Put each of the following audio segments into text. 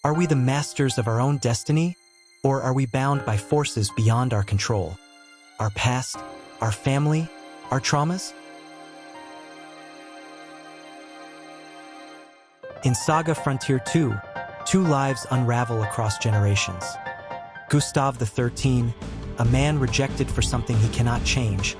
Are we the masters of our own destiny, or are we bound by forces beyond our control? Our past, our family, our traumas? In SaGa Frontier 2, two lives unravel across generations. Gustave the 13, a man rejected for something he cannot change.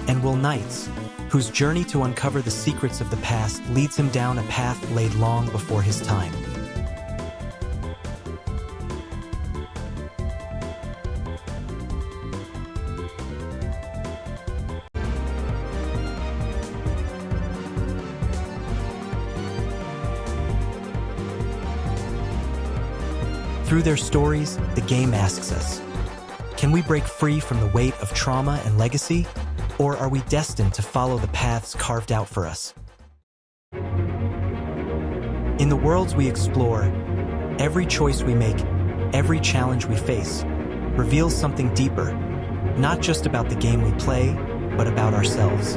And Wil Knights, whose journey to uncover the secrets of the past leads him down a path laid long before his time. Through their stories, the game asks us, can we break free from the weight of trauma and legacy? Or are we destined to follow the paths carved out for us? In the worlds we explore, every choice we make, every challenge we face, reveals something deeper, not just about the game we play, but about ourselves.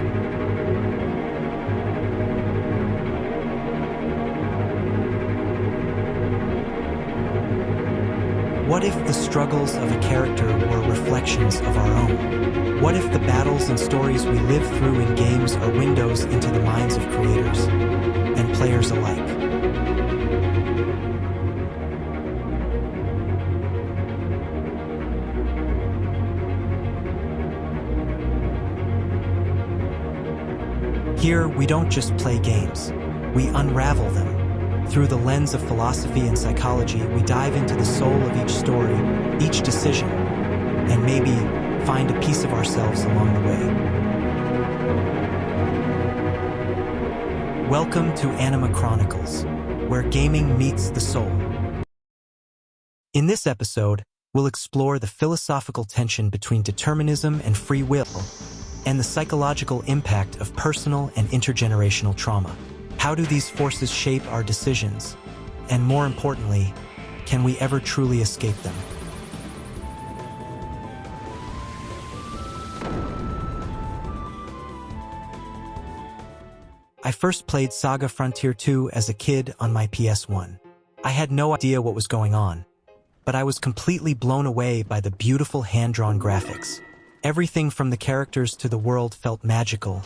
What if the struggles of a character were reflections of our own? What if the battles and stories we live through in games are windows into the minds of creators and players alike? Here, we don't just play games, we unravel them. Through the lens of philosophy and psychology, we dive into the soul of each story, each decision, and maybe find a piece of ourselves along the way. Welcome to Anima Chronicles, where gaming meets the soul. In this episode, we'll explore the philosophical tension between determinism and free will, and the psychological impact of personal and intergenerational trauma. How do these forces shape our decisions? And more importantly, can we ever truly escape them? I first played SaGa Frontier 2 as a kid on my PS1. I had no idea what was going on, but I was completely blown away by the beautiful hand-drawn graphics. Everything from the characters to the world felt magical,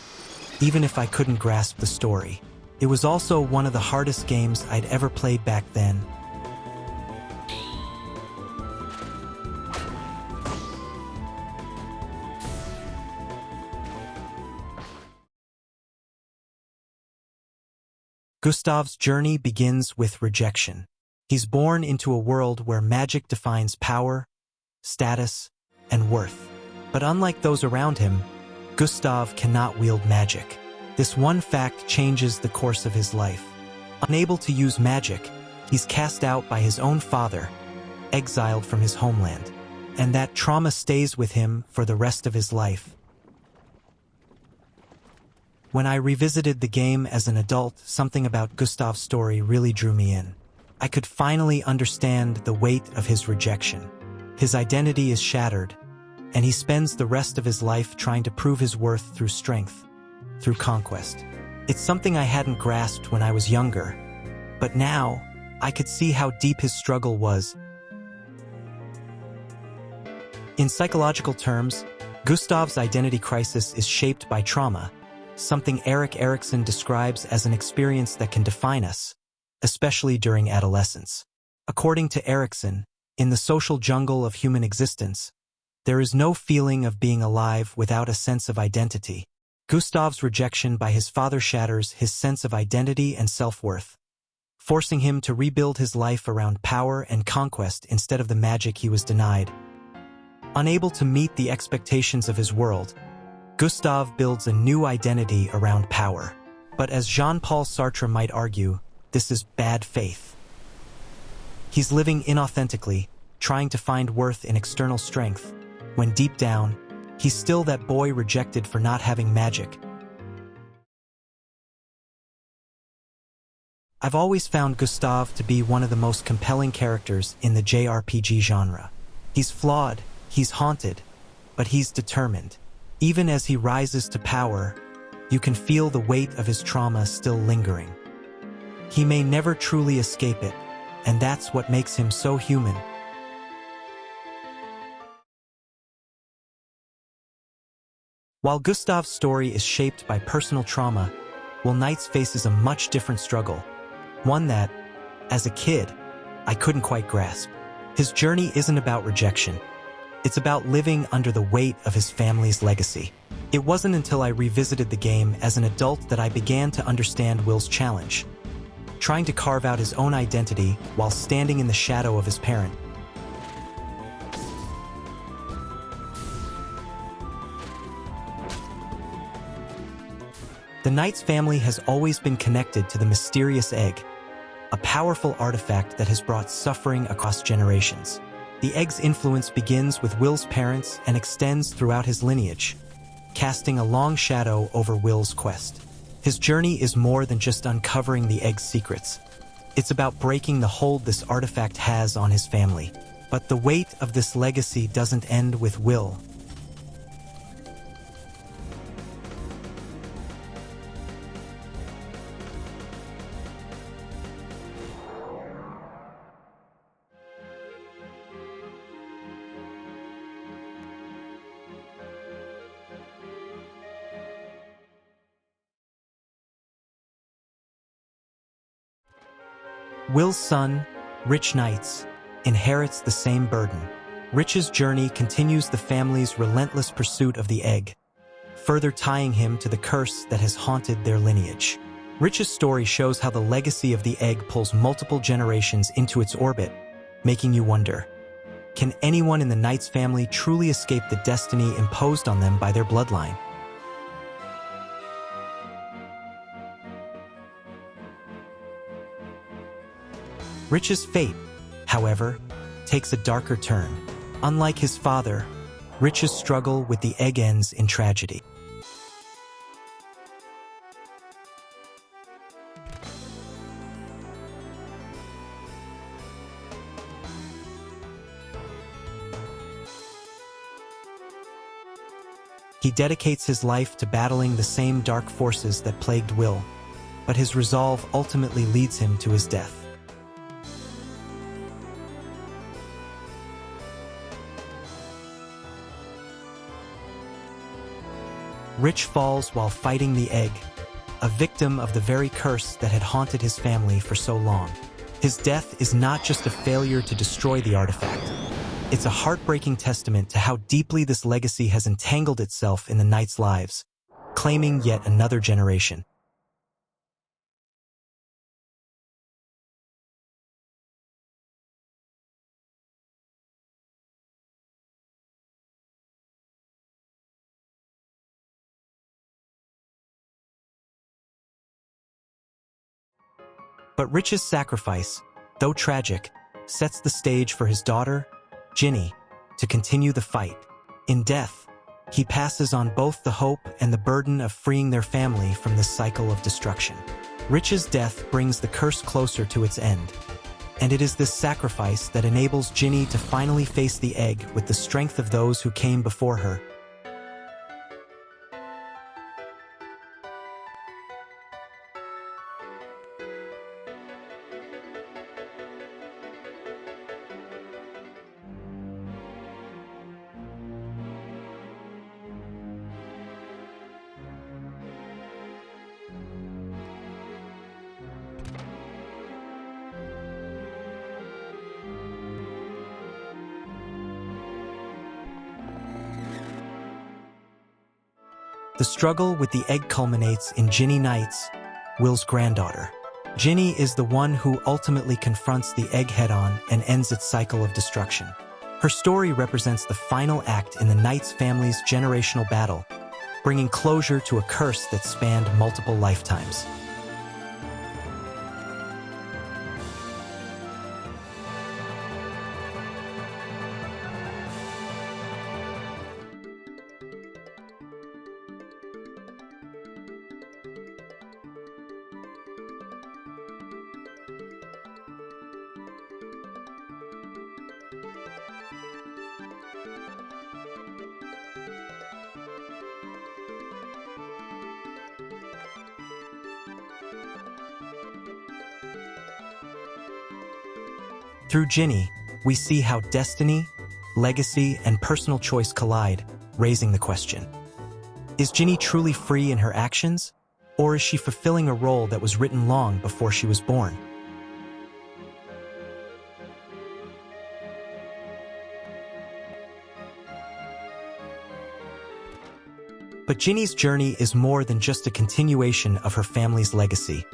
even if I couldn't grasp the story. It was also one of the hardest games I'd ever played back then. Gustave's journey begins with rejection. He's born into a world where magic defines power, status, and worth. But unlike those around him, Gustave cannot wield magic. This one fact changes the course of his life. Unable to use magic, he's cast out by his own father, exiled from his homeland. And that trauma stays with him for the rest of his life. When I revisited the game as an adult, something about Gustave's story really drew me in. I could finally understand the weight of his rejection. His identity is shattered, and he spends the rest of his life trying to prove his worth through strength, through conquest. It's something I hadn't grasped when I was younger, but now I could see how deep his struggle was. In psychological terms, Gustave's identity crisis is shaped by trauma, something Erik Erikson describes as an experience that can define us, especially during adolescence. According to Erikson, in the social jungle of human existence, there is no feeling of being alive without a sense of identity. Gustave's rejection by his father shatters his sense of identity and self-worth, forcing him to rebuild his life around power and conquest instead of the magic he was denied. Unable to meet the expectations of his world, Gustave builds a new identity around power. But as Jean-Paul Sartre might argue, this is bad faith. He's living inauthentically, trying to find worth in external strength, when deep down, He's still that boy rejected for not having magic. I've always found Gustave to be one of the most compelling characters in the JRPG genre. He's flawed, he's haunted, but he's determined. Even as he rises to power, you can feel the weight of his trauma still lingering. He may never truly escape it, and that's what makes him so human. While Gustave's story is shaped by personal trauma, Wil Knights faces a much different struggle. One that, as a kid, I couldn't quite grasp. His journey isn't about rejection. It's about living under the weight of his family's legacy. It wasn't until I revisited the game as an adult that I began to understand Wil's challenge, trying to carve out his own identity while standing in the shadow of his parent. The Knights family has always been connected to the mysterious egg, a powerful artifact that has brought suffering across generations. The egg's influence begins with Wil's parents and extends throughout his lineage, casting a long shadow over Wil's quest. His journey is more than just uncovering the egg's secrets. It's about breaking the hold this artifact has on his family. But the weight of this legacy doesn't end with Wil. Wil's son, Wil Knights, inherits the same burden. Rich's journey continues the family's relentless pursuit of the egg, further tying him to the curse that has haunted their lineage. Rich's story shows how the legacy of the egg pulls multiple generations into its orbit, making you wonder, can anyone in the Knights family truly escape the destiny imposed on them by their bloodline? Rich's fate, however, takes a darker turn. Unlike his father, Rich's struggle with the egg ends in tragedy. He dedicates his life to battling the same dark forces that plagued Wil, but his resolve ultimately leads him to his death. Rich falls while fighting the egg, a victim of the very curse that had haunted his family for so long. His death is not just a failure to destroy the artifact. It's a heartbreaking testament to how deeply this legacy has entangled itself in the Knights' lives, claiming yet another generation. But Rich's sacrifice, though tragic, sets the stage for his daughter, Ginny, to continue the fight. In death, he passes on both the hope and the burden of freeing their family from this cycle of destruction. Rich's death brings the curse closer to its end, and it is this sacrifice that enables Ginny to finally face the egg with the strength of those who came before her. The struggle with the egg culminates in Ginny Knights, Wil's granddaughter. Ginny is the one who ultimately confronts the egg head-on and ends its cycle of destruction. Her story represents the final act in the Knights family's generational battle, bringing closure to a curse that spanned multiple lifetimes. Through Ginny, we see how destiny, legacy, and personal choice collide, raising the question. Is Ginny truly free in her actions, or is she fulfilling a role that was written long before she was born? But Ginny's journey is more than just a continuation of her family's legacy.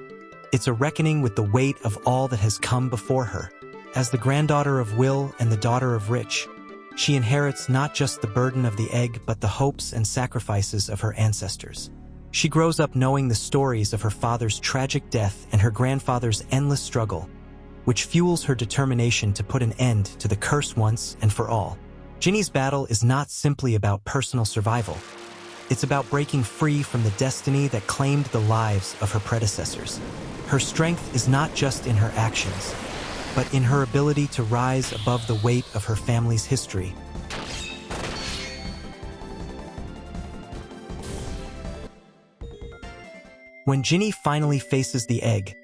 It's a reckoning with the weight of all that has come before her. As the granddaughter of Wil and the daughter of Rich, she inherits not just the burden of the egg but the hopes and sacrifices of her ancestors. She grows up knowing the stories of her father's tragic death and her grandfather's endless struggle, which fuels her determination to put an end to the curse once and for all. Ginny's battle is not simply about personal survival. It's about breaking free from the destiny that claimed the lives of her predecessors. Her strength is not just in her actions, but in her ability to rise above the weight of her family's history. When Ginny finally faces the egg,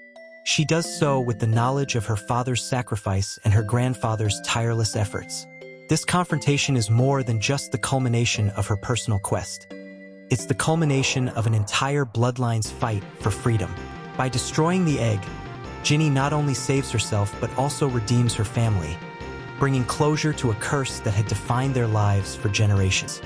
she does so with the knowledge of her father's sacrifice and her grandfather's tireless efforts. This confrontation is more than just the culmination of her personal quest. It's the culmination of an entire bloodline's fight for freedom. By destroying the egg, Ginny not only saves herself but also redeems her family, bringing closure to a curse that had defined their lives for generations.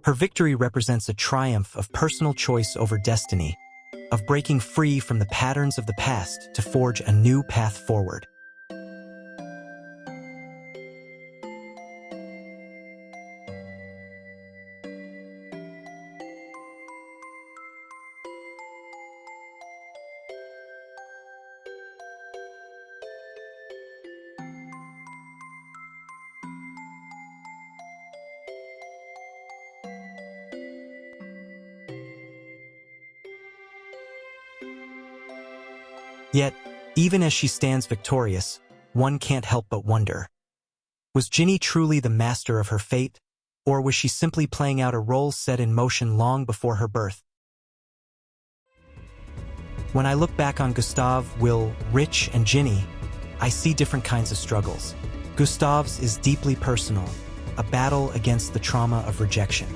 Her victory represents a triumph of personal choice over destiny, of breaking free from the patterns of the past to forge a new path forward. Yet, even as she stands victorious, one can't help but wonder. Was Ginny truly the master of her fate, or was she simply playing out a role set in motion long before her birth? When I look back on Gustave, Wil, Rich, and Ginny, I see different kinds of struggles. Gustave's is deeply personal, a battle against the trauma of rejection.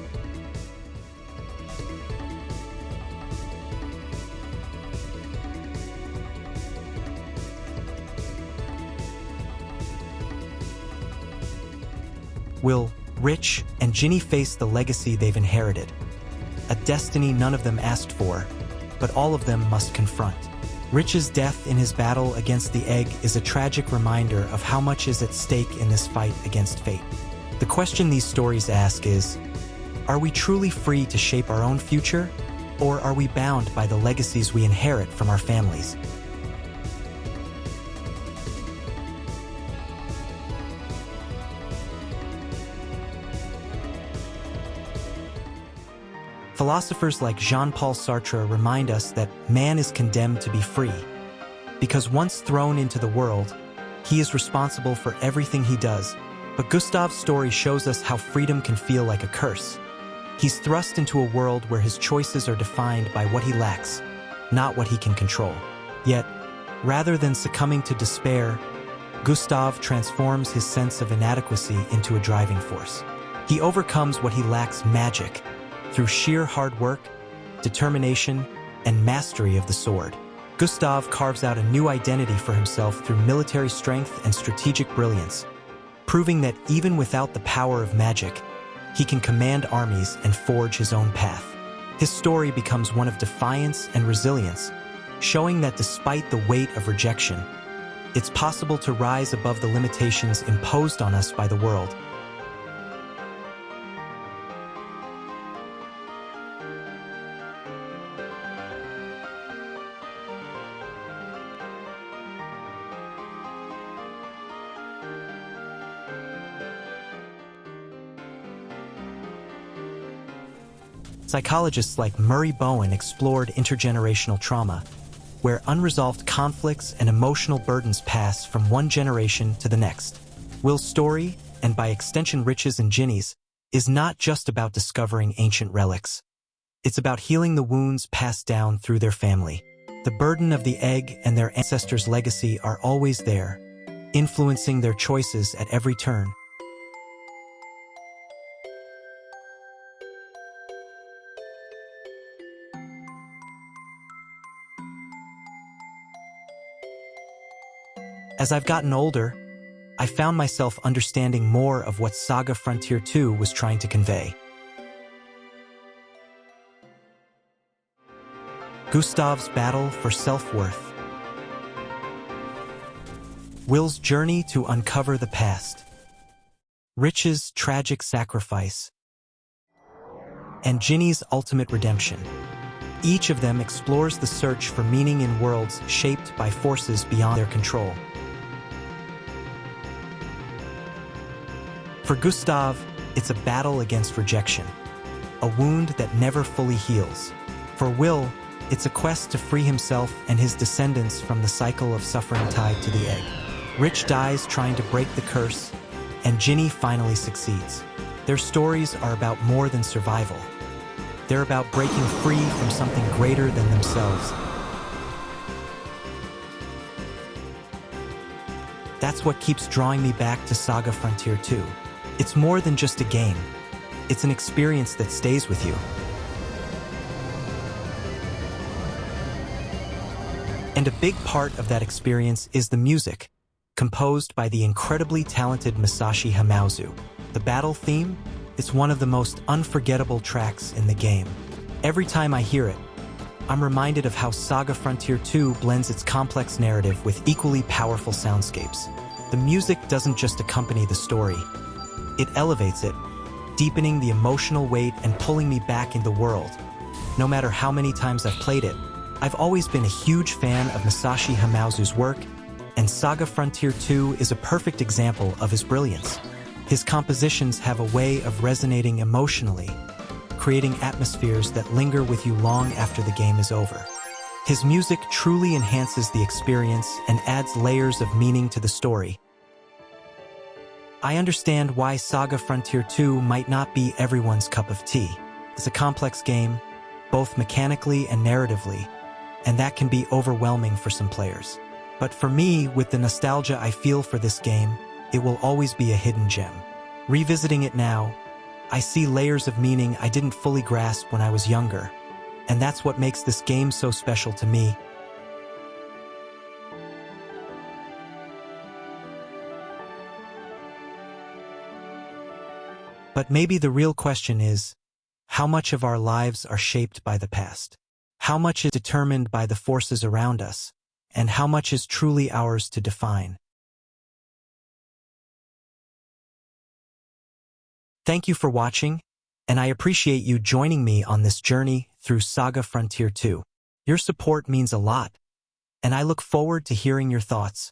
Wil, Rich, and Ginny face the legacy they've inherited, destiny none of them asked for, but all of them must confront. Rich's death in his battle against the egg is a tragic reminder of how much is at stake in this fight against fate. The question these stories ask is, are we truly free to shape our own future, or are we bound by the legacies we inherit from our families? Philosophers like Jean-Paul Sartre remind us that man is condemned to be free, because once thrown into the world, he is responsible for everything he does. But Gustave's story shows us how freedom can feel like a curse. He's thrust into a world where his choices are defined by what he lacks, not what he can control. Yet, rather than succumbing to despair, Gustave transforms his sense of inadequacy into a driving force. He overcomes what he lacks: magic, through sheer hard work, determination, and mastery of the sword. Gustave carves out a new identity for himself through military strength and strategic brilliance, proving that even without the power of magic, he can command armies and forge his own path. His story becomes one of defiance and resilience, showing that despite the weight of rejection, it's possible to rise above the limitations imposed on us by the world. Psychologists like Murray Bowen explored intergenerational trauma, where unresolved conflicts and emotional burdens pass from one generation to the next. Wil's story, and by extension Rich's and Ginny's, is not just about discovering ancient relics. It's about healing the wounds passed down through their family. The burden of the egg and their ancestors' legacy are always there, influencing their choices at every turn. As I've gotten older, I found myself understanding more of what SaGa Frontier 2 was trying to convey. Gustave's battle for self-worth. Wil's journey to uncover the past. Rich's tragic sacrifice. And Ginny's ultimate redemption. Each of them explores the search for meaning in worlds shaped by forces beyond their control. For Gustave, it's a battle against rejection, a wound that never fully heals. For Wil, it's a quest to free himself and his descendants from the cycle of suffering tied to the egg. Rich dies trying to break the curse, and Ginny finally succeeds. Their stories are about more than survival. They're about breaking free from something greater than themselves. That's what keeps drawing me back to SaGa Frontier 2. It's more than just a game. It's an experience that stays with you. And a big part of that experience is the music, composed by the incredibly talented Masashi Hamauzu. The battle theme? It's one of the most unforgettable tracks in the game. Every time I hear it, I'm reminded of how SaGa Frontier 2 blends its complex narrative with equally powerful soundscapes. The music doesn't just accompany the story. It elevates it, deepening the emotional weight and pulling me back into the world. No matter how many times I've played it, I've always been a huge fan of Masashi Hamauzu's work, and SaGa Frontier 2 is a perfect example of his brilliance. His compositions have a way of resonating emotionally, creating atmospheres that linger with you long after the game is over. His music truly enhances the experience and adds layers of meaning to the story. I understand why SaGa Frontier 2 might not be everyone's cup of tea. It's a complex game, both mechanically and narratively, and that can be overwhelming for some players. But for me, with the nostalgia I feel for this game, it will always be a hidden gem. Revisiting it now, I see layers of meaning I didn't fully grasp when I was younger, and that's what makes this game so special to me. But maybe the real question is, How much of our lives are shaped by the past? How much is determined by the forces around us? And how much is truly ours to define? Thank you for watching, and I appreciate you joining me on this journey through SaGa Frontier 2. Your support means a lot, and I look forward to hearing your thoughts.